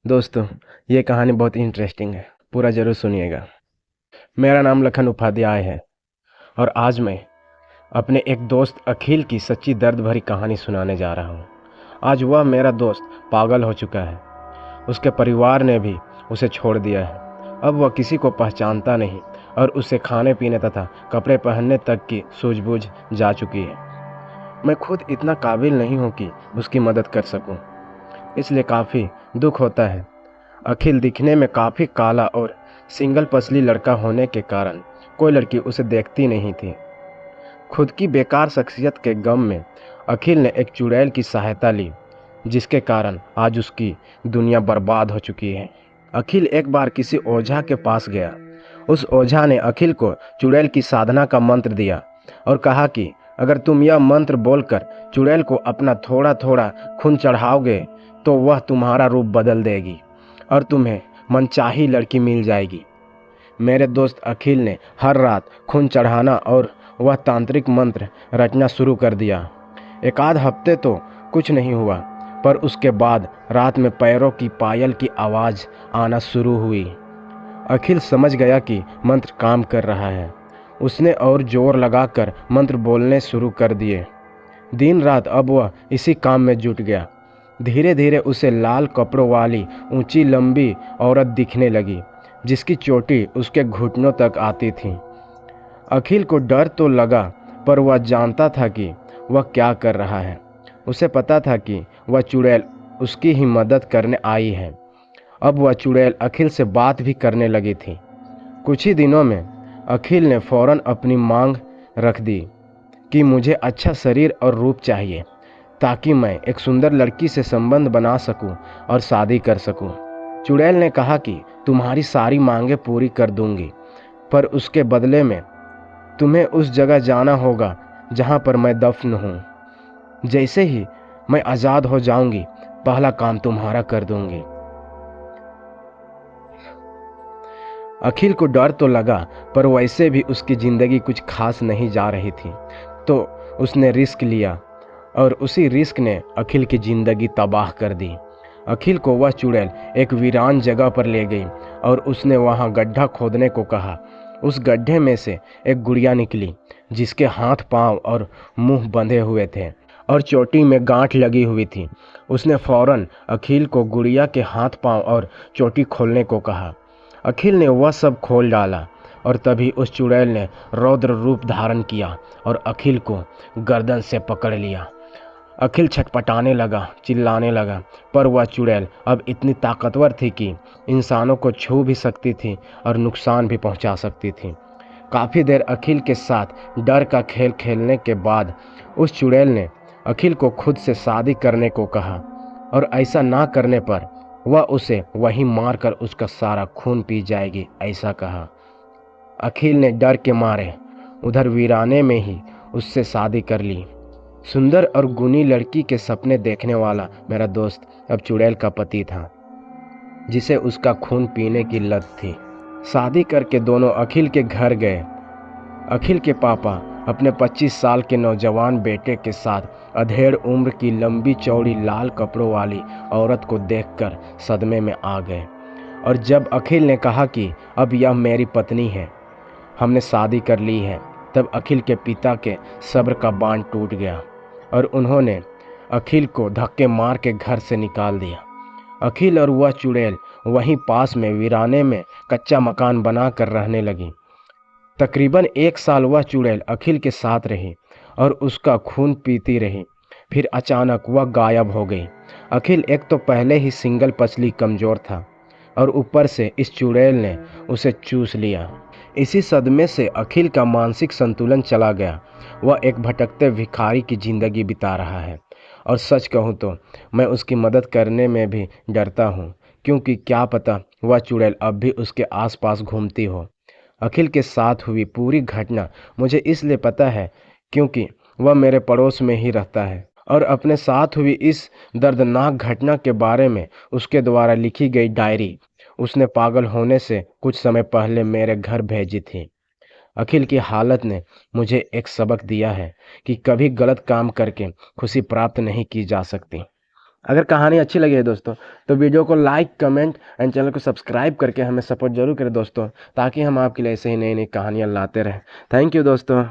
दोस्तों, ये कहानी बहुत इंटरेस्टिंग है। पूरा ज़रूर सुनिएगा। मेरा नाम लखन उपाध्याय है और आज मैं अपने एक दोस्त अखिल की सच्ची दर्द भरी कहानी सुनाने जा रहा हूँ। आज वह मेरा दोस्त पागल हो चुका है। उसके परिवार ने भी उसे छोड़ दिया है। अब वह किसी को पहचानता नहीं और उसे खाने पीने तथा कपड़े पहनने तक की सूझबूझ जा चुकी है। मैं खुद इतना काबिल नहीं हूँ कि उसकी मदद कर सकूँ, इसलिए काफ़ी दुख होता है। अखिल दिखने में काफ़ी काला और सिंगल पसली लड़का होने के कारण कोई लड़की उसे देखती नहीं थी। खुद की बेकार शख्सियत के गम में अखिल ने एक चुड़ैल की सहायता ली, जिसके कारण आज उसकी दुनिया बर्बाद हो चुकी है। अखिल एक बार किसी ओझा के पास गया। उस ओझा ने अखिल को चुड़ैल की साधना का मंत्र दिया और कहा कि अगर तुम यह मंत्र बोलकर चुड़ैल को अपना थोड़ा थोड़ा खून चढ़ाओगे तो वह तुम्हारा रूप बदल देगी और तुम्हें मनचाही लड़की मिल जाएगी। मेरे दोस्त अखिल ने हर रात खून चढ़ाना और वह तांत्रिक मंत्र रचना शुरू कर दिया। एक आध हफ्ते तो कुछ नहीं हुआ, पर उसके बाद रात में पैरों की पायल की आवाज़ आना शुरू हुई। अखिल समझ गया कि मंत्र काम कर रहा है। उसने और जोर लगाकर मंत्र बोलने शुरू कर दिए। दिन रात अब वह इसी काम में जुट गया। धीरे धीरे उसे लाल कपड़ों वाली ऊंची लंबी औरत दिखने लगी, जिसकी चोटी उसके घुटनों तक आती थी। अखिल को डर तो लगा, पर वह जानता था कि वह क्या कर रहा है। उसे पता था कि वह चुड़ैल उसकी ही मदद करने आई है। अब वह चुड़ैल अखिल से बात भी करने लगी थी। कुछ ही दिनों में अखिल ने फौरन अपनी मांग रख दी कि मुझे अच्छा शरीर और रूप चाहिए, ताकि मैं एक सुंदर लड़की से संबंध बना सकूं और शादी कर सकूं। चुड़ैल ने कहा कि तुम्हारी सारी मांगें पूरी कर दूंगी, पर उसके बदले में तुम्हें उस जगह जाना होगा जहां पर मैं दफन हूं। जैसे ही मैं आज़ाद हो जाऊंगी, पहला काम तुम्हारा कर दूंगी। अखिल को डर तो लगा, पर वैसे भी उसकी ज़िंदगी कुछ खास नहीं जा रही थी, तो उसने रिस्क लिया और उसी रिस्क ने अखिल की ज़िंदगी तबाह कर दी। अखिल को वह चुड़ैल एक वीरान जगह पर ले गई और उसने वहां गड्ढा खोदने को कहा। उस गड्ढे में से एक गुड़िया निकली, जिसके हाथ पांव और मुंह बंधे हुए थे और चोटी में गांठ लगी हुई थी। उसने फौरन अखिल को गुड़िया के हाथ पांव और चोटी खोलने को कहा। अखिल ने वह सब खोल डाला और तभी उस चुड़ैल ने रौद्र रूप धारण किया और अखिल को गर्दन से पकड़ लिया। अखिल छटपटाने लगा, चिल्लाने लगा, पर वह चुड़ैल अब इतनी ताकतवर थी कि इंसानों को छू भी सकती थी और नुकसान भी पहुंचा सकती थी। काफ़ी देर अखिल के साथ डर का खेल खेलने के बाद उस चुड़ैल ने अखिल को खुद से शादी करने को कहा और ऐसा ना करने पर वह उसे वहीं मारकर उसका सारा खून पी जाएगी, ऐसा कहा। अखिल ने डर के मारे उधर वीराने में ही उससे शादी कर ली। सुंदर और गुणी लड़की के सपने देखने वाला मेरा दोस्त अब चुड़ैल का पति था, जिसे उसका खून पीने की लत थी। शादी करके दोनों अखिल के घर गए। अखिल के पापा अपने 25 साल के नौजवान बेटे के साथ अधेड़ उम्र की लंबी चौड़ी लाल कपड़ों वाली औरत को देखकर सदमे में आ गए और जब अखिल ने कहा कि अब यह मेरी पत्नी है, हमने शादी कर ली है, तब अखिल के पिता के सब्र का बांध टूट गया और उन्होंने अखिल को धक्के मार के घर से निकाल दिया। अखिल और वह चुड़ैल वहीं पास में वीराने में कच्चा मकान बनाकर रहने लगी। तकरीबन 1 साल वह चुड़ैल अखिल के साथ रही और उसका खून पीती रही। फिर अचानक वह गायब हो गई। अखिल एक तो पहले ही सिंगल पसली कमज़ोर था और ऊपर से इस चुड़ैल ने उसे चूस लिया। इसी सदमे से अखिल का मानसिक संतुलन चला गया। वह एक भटकते भिखारी की ज़िंदगी बिता रहा है और सच कहूँ तो मैं उसकी मदद करने में भी डरता हूँ, क्योंकि क्या पता वह चुड़ैल अब भी उसके आसपास घूमती हो। अखिल के साथ हुई पूरी घटना मुझे इसलिए पता है क्योंकि वह मेरे पड़ोस में ही रहता है और अपने साथ हुई इस दर्दनाक घटना के बारे में उसके द्वारा लिखी गई डायरी उसने पागल होने से कुछ समय पहले मेरे घर भेजी थी। अखिल की हालत ने मुझे एक सबक दिया है कि कभी गलत काम करके खुशी प्राप्त नहीं की जा सकती। अगर कहानी अच्छी लगी है दोस्तों तो वीडियो को लाइक, कमेंट एंड चैनल को सब्सक्राइब करके हमें सपोर्ट जरूर करें दोस्तों, ताकि हम आपके लिए ऐसे ही नई नई कहानियाँ लाते रहें। थैंक यू दोस्तों।